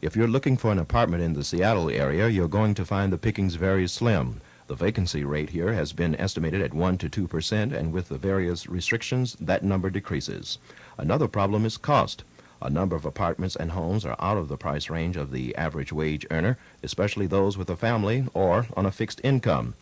If you're looking for an apartment in the Seattle area, you're going to find the pickings very slim. The vacancy rate here has been estimated at 1 to 2%, and with the various restrictions, that number decreases. Another problem is cost. A number of apartments and homes are out of the price range of the average wage earner, especially those with a family or on a fixed income.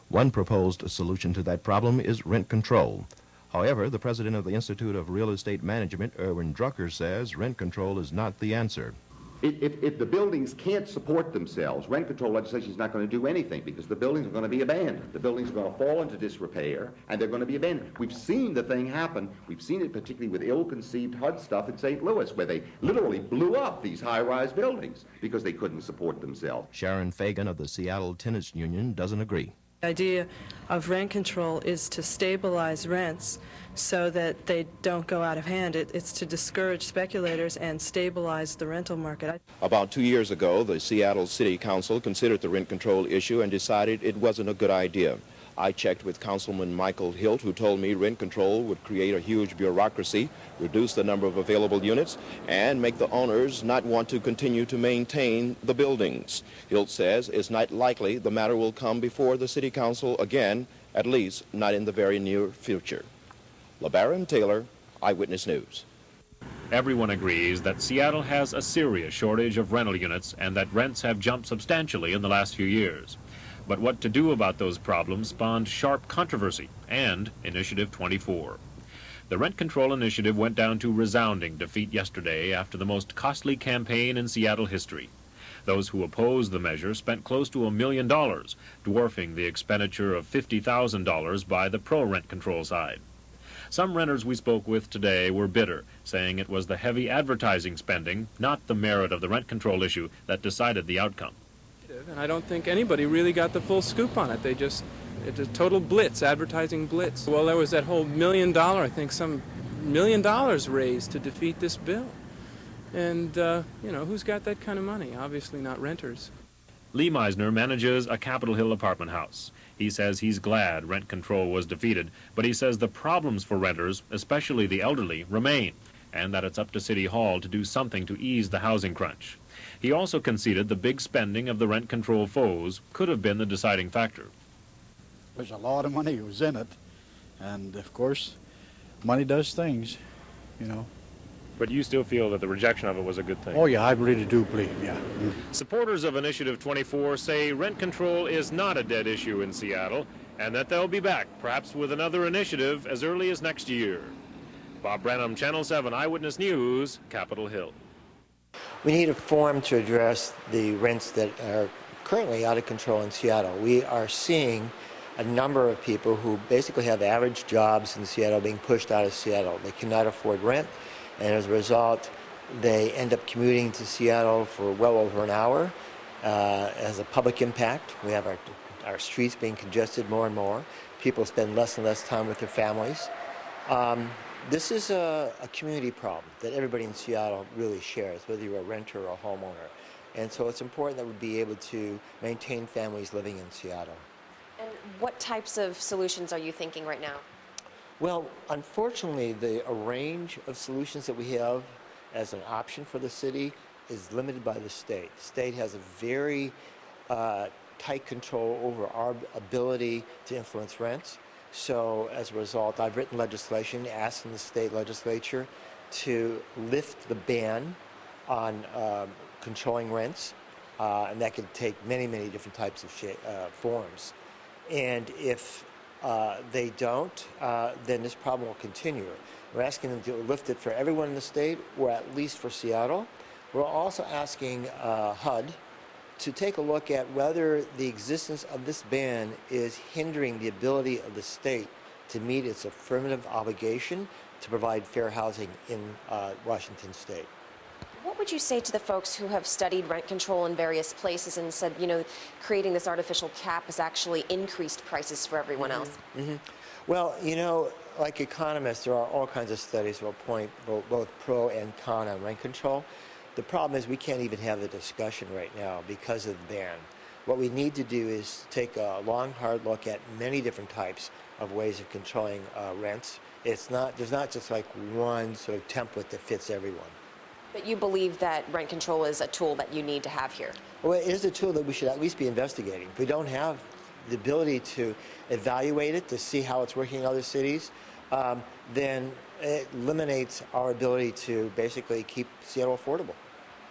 One proposed solution to that problem is rent control. However, the president of the Institute of Real Estate Management, Erwin Drucker, says rent control is not the answer. If the buildings can't support themselves, rent control legislation is not going to do anything because the buildings are going to be abandoned. The buildings are going to fall into disrepair, and they're going to be abandoned. We've seen the thing happen. We've seen it particularly with ill-conceived HUD stuff in St. Louis, where they literally blew up these high-rise buildings because they couldn't support themselves. Sharon Fagan of the Seattle Tenants Union doesn't agree. The idea of rent control is to stabilize rents so that they don't go out of hand. It's to discourage speculators and stabilize the rental market. About 2 years ago, the Seattle City Council considered the rent control issue and decided it wasn't a good idea. I checked with Councilman Michael Hilt, who told me rent control would create a huge bureaucracy, reduce the number of available units, and make the owners not want to continue to maintain the buildings. Hilt says it's not likely the matter will come before the City Council again, at least not in the very near future. LeBaron Taylor, Eyewitness News. Everyone agrees that Seattle has a serious shortage of rental units and that rents have jumped substantially in the last few years. But what to do about those problems spawned sharp controversy and Initiative 24. The rent control initiative went down to resounding defeat yesterday after the most costly campaign in Seattle history. Those who opposed the measure spent close to $1 million, dwarfing the expenditure of $50,000 by the pro-rent control side. Some renters we spoke with today were bitter, saying it was the heavy advertising spending, not the merit of the rent control issue, that decided the outcome. And I don't think anybody really got the full scoop on it. It's a total blitz, advertising blitz. Well, there was that whole $1 million, I think some $1 million raised to defeat this bill. And, who's got that kind of money? Obviously not renters. Lee Meisner manages a Capitol Hill apartment house. He says he's glad rent control was defeated, but he says the problems for renters, especially the elderly, remain, and that it's up to City Hall to do something to ease the housing crunch. He also conceded the big spending of the rent control foes could have been the deciding factor. There's a lot of money was in it, and of course, money does things, But you still feel that the rejection of it was a good thing? Oh yeah, I really do believe, yeah. Supporters of Initiative 24 say rent control is not a dead issue in Seattle, and that they'll be back, perhaps with another initiative as early as next year. Bob Branham, Channel 7 Eyewitness News, Capitol Hill. We need a forum to address the rents that are currently out of control in Seattle. We are seeing a number of people who basically have average jobs in Seattle being pushed out of Seattle. They cannot afford rent, and as a result, they end up commuting to Seattle for well over an hour. As a public impact, we have our streets being congested more and more. People spend less and less time with their families. This is a community problem that everybody in Seattle really shares, whether you're a renter or a homeowner. And so it's important that we be able to maintain families living in Seattle. And what types of solutions are you thinking right now? Well, unfortunately, the range of solutions that we have as an option for the city is limited by the state. The state has a very tight control over our ability to influence rents. So as a result, I've written legislation asking the state legislature to lift the ban on controlling rents, and that could take many, many different types of forms. And if they don't, then this problem will continue. We're asking them to lift it for everyone in the state, or at least for Seattle. We're also asking HUD to take a look at whether the existence of this ban is hindering the ability of the state to meet its affirmative obligation to provide fair housing in Washington state. What would you say to the folks who have studied rent control in various places and said, creating this artificial cap has actually increased prices for everyone else? Mm-hmm. Well, like economists, there are all kinds of studies that will point both pro and con on rent control. The problem is we can't even have the discussion right now because of the ban. What we need to do is take a long, hard look at many different types of ways of controlling rents. There's not just like one sort of template that fits everyone. But you believe that rent control is a tool that you need to have here? Well, it is a tool that we should at least be investigating. If we don't have the ability to evaluate it, to see how it's working in other cities, then it eliminates our ability to basically keep Seattle affordable.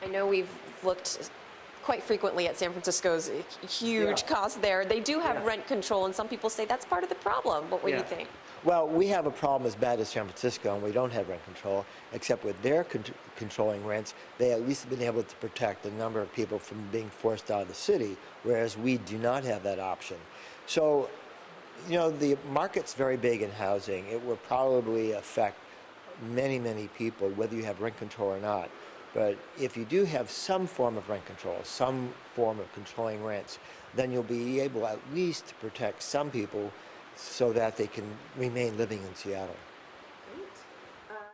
I know we've looked quite frequently at San Francisco's huge cost there. They do have rent control, and some people say that's part of the problem. What do you think? Well, we have a problem as bad as San Francisco, and we don't have rent control, except with their controlling rents, they at least have been able to protect a number of people from being forced out of the city, whereas we do not have that option. So, you know, the market's very big in housing. It will probably affect many, many people, whether you have rent control or not. But if you do have some form of rent control, some form of controlling rents, then you'll be able at least to protect some people so that they can remain living in Seattle.